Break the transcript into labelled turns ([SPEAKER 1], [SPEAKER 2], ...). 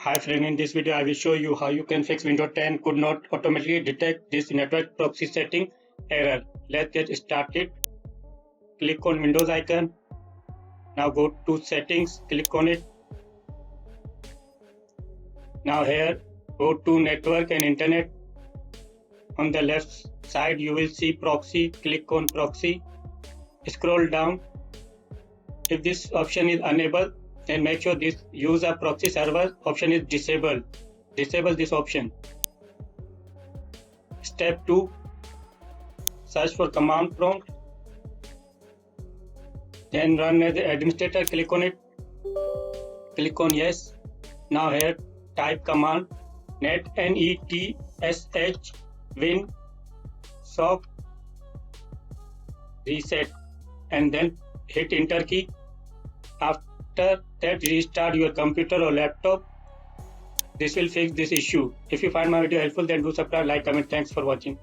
[SPEAKER 1] Hi friend, in this video I will show you how you can fix Windows 10 could not automatically detect this network proxy setting error. Let's get started. Click on Windows icon. Now go to settings, click on it. Now here go to network and internet. On the left side you will see proxy. Click on proxy. Scroll down. If this option is enabled, then make sure this use a proxy server option is disabled. Disable this option. Step 2. Search for command prompt. Then run as the administrator. Click on it. Click on yes. Now here type command net netsh win sock reset and then hit enter key. After that, restart your computer or laptop. This will fix this issue. If you find my video helpful, then do subscribe, like, comment. Thanks for watching.